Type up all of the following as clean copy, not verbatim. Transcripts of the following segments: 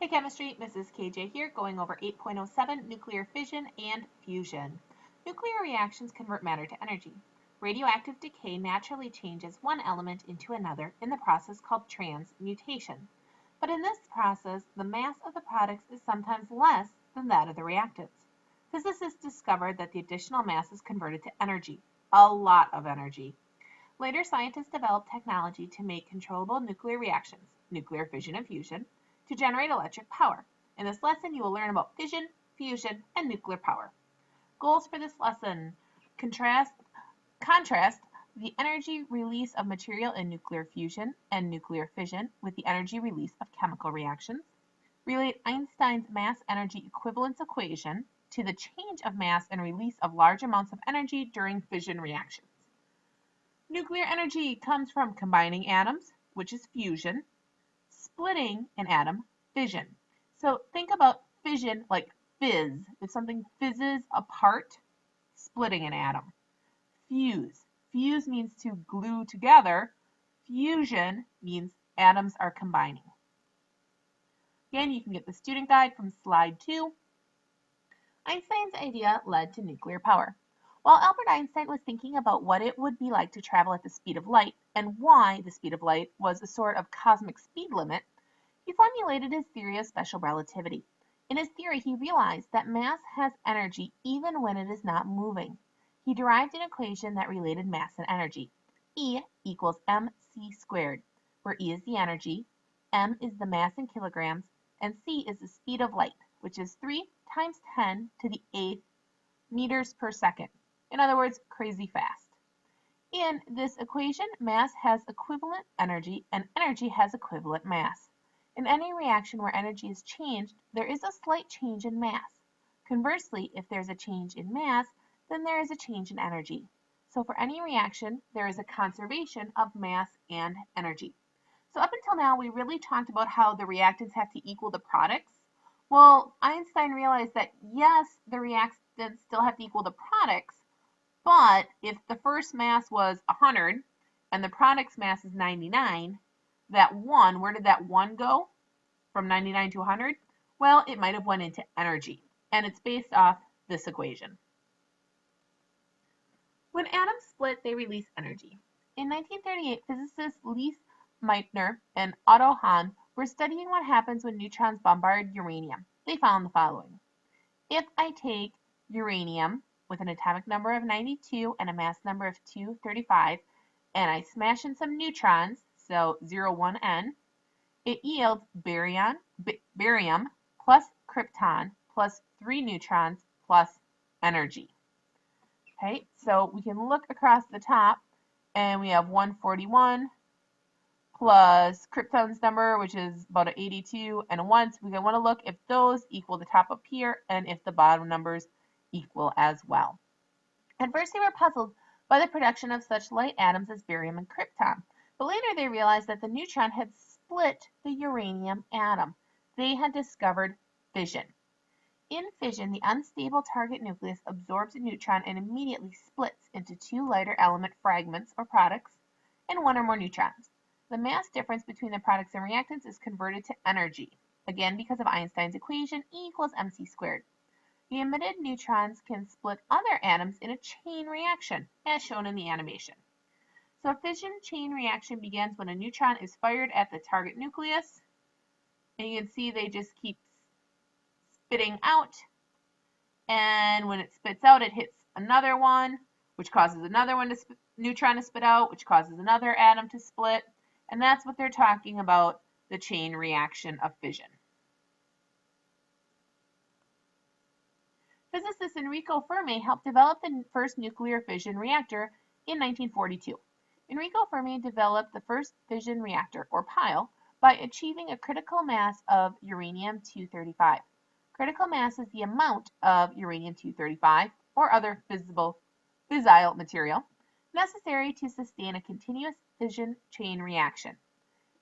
Hey Chemistry, Mrs. KJ here, going over 8.07 nuclear fission and fusion. Nuclear reactions convert matter to energy. Radioactive decay naturally changes one element into another in the process called transmutation. But in this process, the mass of the products is sometimes less than that of the reactants. Physicists discovered that the additional mass is converted to energy, a lot of energy. Later, scientists developed technology to make controllable nuclear reactions, nuclear fission and fusion, to generate electric power. In this lesson, you will learn about fission, fusion, and nuclear power. Goals for this lesson: contrast the energy release of material in nuclear fusion and nuclear fission with the energy release of chemical reactions. Relate Einstein's mass-energy equivalence equation to the change of mass and release of large amounts of energy during fission reactions. Nuclear energy comes from combining atoms, which is fusion, splitting an atom, fission. So think about fission like fizz. If something fizzes apart, splitting an atom. Fuse. Fuse means to glue together. Fusion means atoms are combining. Again, you can get the student guide from slide 2. Einstein's idea led to nuclear power. While Albert Einstein was thinking about what it would be like to travel at the speed of light and why the speed of light was a sort of cosmic speed limit, he formulated his theory of special relativity. In his theory, he realized that mass has energy even when it is not moving. He derived an equation that related mass and energy. E equals mc squared, where E is the energy, m is the mass in kilograms, and c is the speed of light, which is 3 times 10 to the 8th meters per second. In other words, crazy fast. In this equation, mass has equivalent energy and energy has equivalent mass. In any reaction where energy is changed, there is a slight change in mass. Conversely, if there's a change in mass, then there is a change in energy. So for any reaction, there is a conservation of mass and energy. So up until now, we really talked about how the reactants have to equal the products. Well, Einstein realized that yes, the reactants still have to equal the products, but if the first mass was 100 and the product's mass is 99, that 1, where did that 1 go from 99 to 100? Well, it might have went into energy, and it's based off this equation. When atoms split, they release energy. In 1938, physicists Lise Meitner and Otto Hahn were studying what happens when neutrons bombard uranium. They found the following. If I take uranium with an atomic number of 92 and a mass number of 235, and I smash in some neutrons, so 0, 1, n, it yields barium plus krypton plus 3 neutrons plus energy. Okay, so we can look across the top, and we have 141 plus krypton's number, which is about an 82, and a 1. So we want to look if those equal the top up here, and if the bottom numbers equal as well. At first, they were puzzled by the production of such light atoms as barium and krypton, but later they realized that the neutron had split the uranium atom. They had discovered fission. In fission, the unstable target nucleus absorbs a neutron and immediately splits into 2 lighter element fragments or products and 1 or more neutrons. The mass difference between the products and reactants is converted to energy, again because of Einstein's equation, E equals mc squared. The emitted neutrons can split other atoms in a chain reaction, as shown in the animation. So a fission chain reaction begins when a neutron is fired at the target nucleus, and you can see they just keep spitting out, and when it spits out, it hits another one, which causes another neutron to spit out, which causes another atom to split, and that's what they're talking about, the chain reaction of fission. Physicist Enrico Fermi helped develop the first nuclear fission reactor in 1942. Enrico Fermi developed the first fission reactor, or pile, by achieving a critical mass of uranium-235. Critical mass is the amount of uranium-235, or other fissile material, necessary to sustain a continuous fission chain reaction.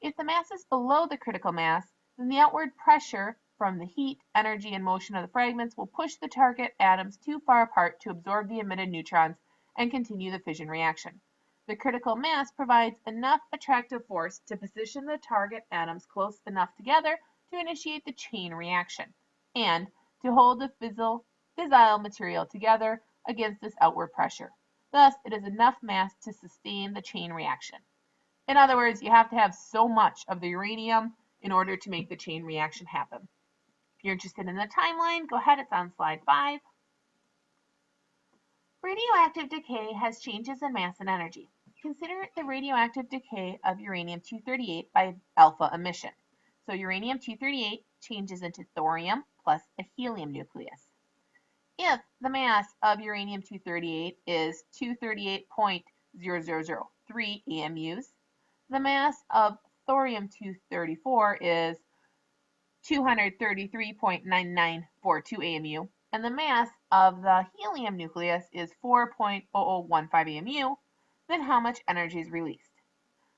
If the mass is below the critical mass, then the outward pressure from the heat, energy, and motion of the fragments will push the target atoms too far apart to absorb the emitted neutrons and continue the fission reaction. The critical mass provides enough attractive force to position the target atoms close enough together to initiate the chain reaction and to hold the fissile material together against this outward pressure. Thus, it is enough mass to sustain the chain reaction. In other words, you have to have so much of the uranium in order to make the chain reaction happen. If you're interested in the timeline, go ahead, it's on slide 5. Radioactive decay has changes in mass and energy. Consider the radioactive decay of uranium-238 by alpha emission. So uranium-238 changes into thorium plus a helium nucleus. If the mass of uranium-238 is 238.0003 AMUs, the mass of thorium-234 is 233.9942 AMU, and the mass of the helium nucleus is 4.0015 AMU, then how much energy is released?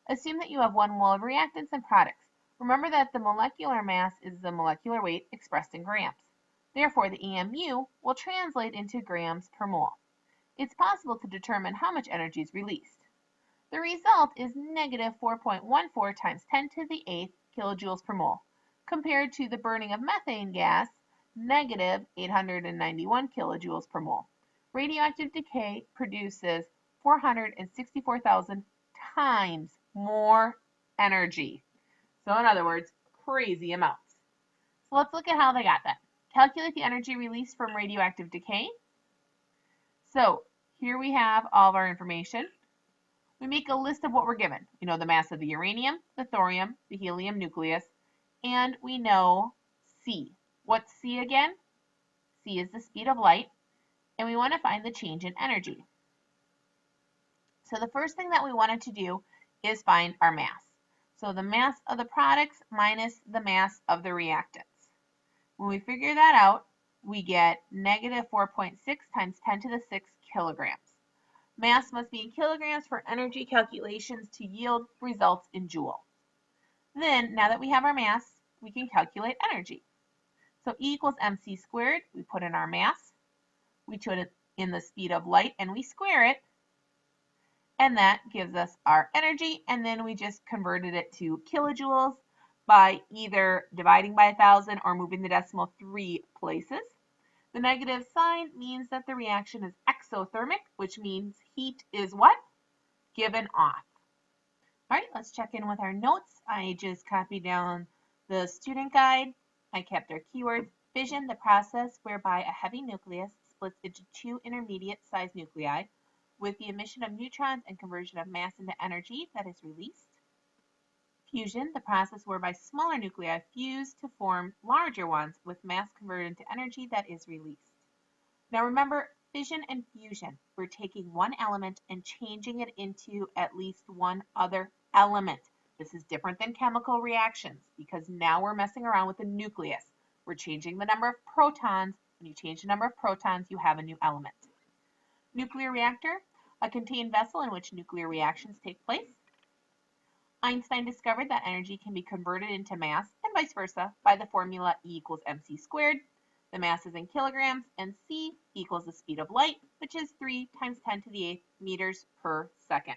Assume that you have one mole of reactants and products. Remember that the molecular mass is the molecular weight expressed in grams. Therefore, the AMU will translate into grams per mole. It's possible to determine how much energy is released. The result is negative 4.14 times 10 to the 8th kilojoules per mole, compared to the burning of methane gas, negative 891 kilojoules per mole. Radioactive decay produces 464,000 times more energy. So in other words, crazy amounts. So let's look at how they got that. Calculate the energy released from radioactive decay. So here we have all of our information. We make a list of what we're given. We know the mass of the uranium, the thorium, the helium nucleus, and we know C. What's C again? C is the speed of light, and we want to find the change in energy. So the first thing that we wanted to do is find our mass. So the mass of the products minus the mass of the reactants. When we figure that out, we get negative 4.6 times 10 to the 6 kilograms. Mass must be in kilograms for energy calculations to yield results in joule. Then, now that we have our mass, we can calculate energy. So E equals mc squared, we put in our mass, we put it in the speed of light, and we square it, and that gives us our energy, and then we just converted it to kilojoules by either dividing by 1,000 or moving the decimal 3 places. The negative sign means that the reaction is exothermic, which means heat is what? Given off. All right, let's check in with our notes. I just copied down the student guide. I kept our keywords. Fission, the process whereby a heavy nucleus splits into 2 intermediate-sized nuclei with the emission of neutrons and conversion of mass into energy that is released. Fusion, the process whereby smaller nuclei fuse to form larger ones with mass converted into energy that is released. Now remember, fission and fusion, we're taking one element and changing it into at least one other element. This is different than chemical reactions because now we're messing around with the nucleus. We're changing the number of protons. When you change the number of protons, you have a new element. Nuclear reactor, a contained vessel in which nuclear reactions take place. Einstein discovered that energy can be converted into mass and vice versa by the formula E equals mc squared. The mass is in kilograms, and C equals the speed of light, which is 3 times 10 to the 8th meters per second.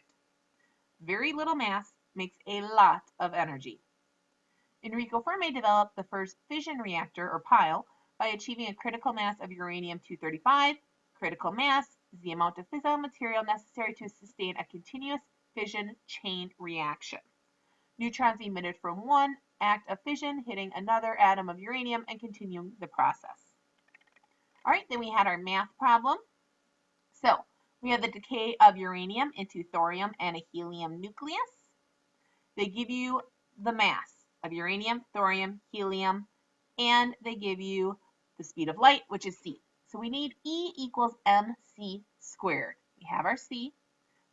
Very little mass makes a lot of energy. Enrico Fermi developed the first fission reactor, or pile, by achieving a critical mass of uranium-235. Critical mass is the amount of fissile material necessary to sustain a continuous fission chain reaction. Neutrons emitted from one act of fission hitting another atom of uranium and continuing the process. All right, then we had our math problem. So we have the decay of uranium into thorium and a helium nucleus. They give you the mass of uranium, thorium, helium, and they give you the speed of light, which is C. So we need E equals mc squared. We have our C.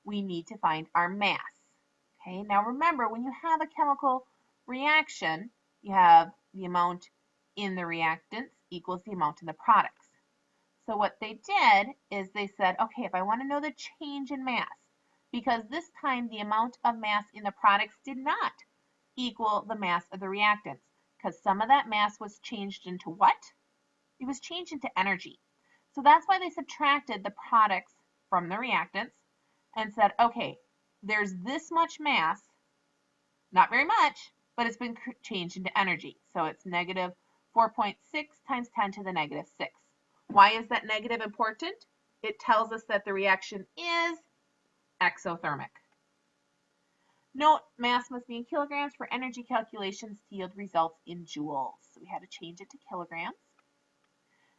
We need to find our mass. Okay, now remember, when you have a chemical reaction, you have the amount in the reactants equals the amount in the products. So what they did is they said, okay, if I want to know the change in mass, because this time the amount of mass in the products did not equal the mass of the reactants, because some of that mass was changed into what? It was changed into energy. So that's why they subtracted the products from the reactants and said, okay, there's this much mass, not very much, but it's been changed into energy. So it's negative 4.6 times 10 to the negative 6. Why is that negative important? It tells us that the reaction is exothermic. Note, mass must be in kilograms for energy calculations to yield results in joules. So we had to change it to kilograms.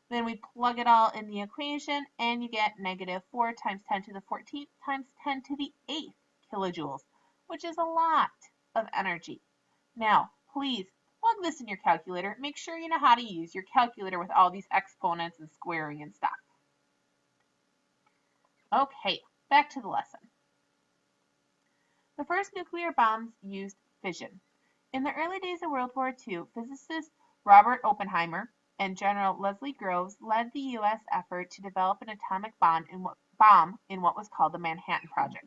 Then we plug it all in the equation, and you get negative 4 times 10 to the 14th times 10 to the 8th kilojoules, which is a lot of energy. Now, please plug this in your calculator. Make sure you know how to use your calculator with all these exponents and squaring and stuff. Okay, back to the lesson. The first nuclear bombs used fission. In the early days of World War II, physicist Robert Oppenheimer and General Leslie Groves led the U.S. effort to develop an atomic bomb in what was called the Manhattan Project.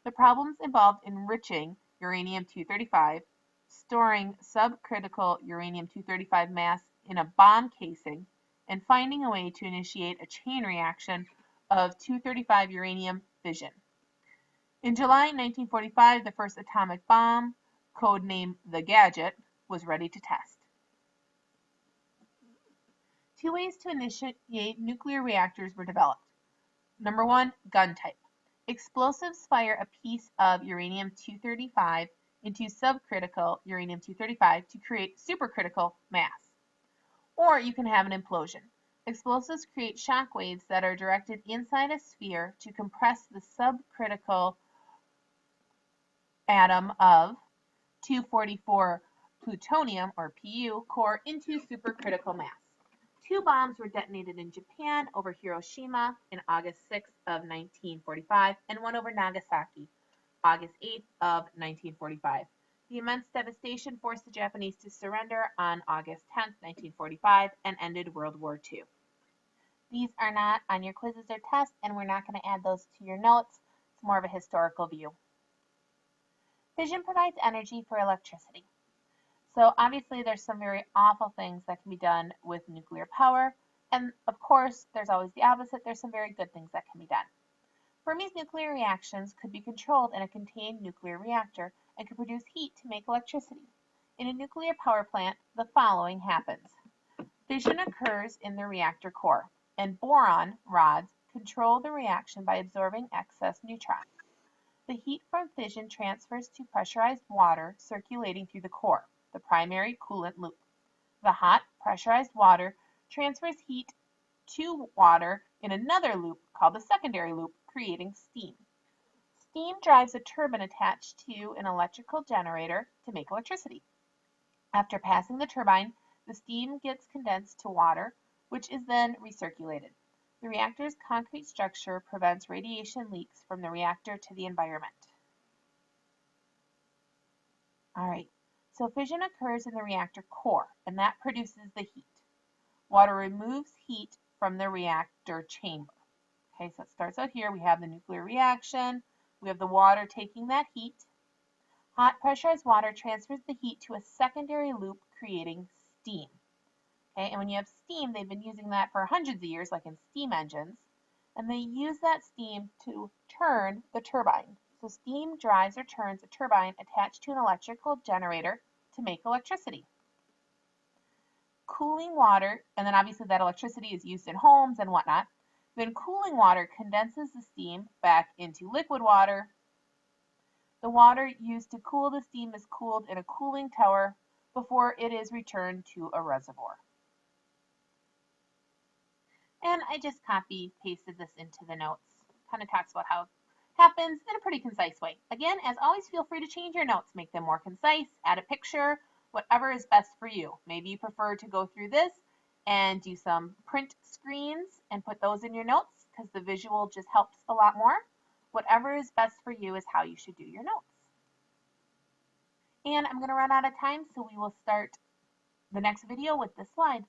The problems involved enriching uranium-235, storing subcritical uranium-235 mass in a bomb casing, and finding a way to initiate a chain reaction of 235 uranium fission. In July 1945, the first atomic bomb, codenamed the Gadget, was ready to test. 2 ways to initiate nuclear reactors were developed. Number 1, gun type. Explosives fire a piece of uranium-235 into subcritical uranium-235 to create supercritical mass. Or you can have an implosion. Explosives create shock waves that are directed inside a sphere to compress the subcritical atom of 244 plutonium, or Pu, core into supercritical mass. 2 bombs were detonated in Japan over Hiroshima in August 6 of 1945, and one over Nagasaki, August 8 of 1945. The immense devastation forced the Japanese to surrender on August 10, 1945, and ended World War II. These are not on your quizzes or tests, and we're not going to add those to your notes. It's more of a historical view. Fission provides energy for electricity. So obviously there's some very awful things that can be done with nuclear power, and of course there's always the opposite. There's some very good things that can be done. Fermi's nuclear reactions could be controlled in a contained nuclear reactor and could produce heat to make electricity. In a nuclear power plant, the following happens. Fission occurs in the reactor core, and boron rods control the reaction by absorbing excess neutrons. The heat from fission transfers to pressurized water circulating through the core, the primary coolant loop. The hot, pressurized water transfers heat to water in another loop called the secondary loop, creating steam. Steam drives a turbine attached to an electrical generator to make electricity. After passing the turbine, the steam gets condensed to water, which is then recirculated. The reactor's concrete structure prevents radiation leaks from the reactor to the environment. All right, so fission occurs in the reactor core, and that produces the heat. Water removes heat from the reactor chamber. Okay, so it starts out here. We have the nuclear reaction. We have the water taking that heat. Hot pressurized water transfers the heat to a secondary loop, creating steam. Okay, and when you have steam, they've been using that for hundreds of years, like in steam engines, and they use that steam to turn the turbine. So steam drives or turns a turbine attached to an electrical generator to make electricity. Cooling water, and then obviously that electricity is used in homes and whatnot. Then cooling water condenses the steam back into liquid water. The water used to cool the steam is cooled in a cooling tower before it is returned to a reservoir. And I just copy-pasted this into the notes. Kind of talks about how it happens in a pretty concise way. Again, as always, feel free to change your notes. Make them more concise, add a picture, whatever is best for you. Maybe you prefer to go through this and do some print screens and put those in your notes because the visual just helps a lot more. Whatever is best for you is how you should do your notes. And I'm going to run out of time, so we will start the next video with this slide.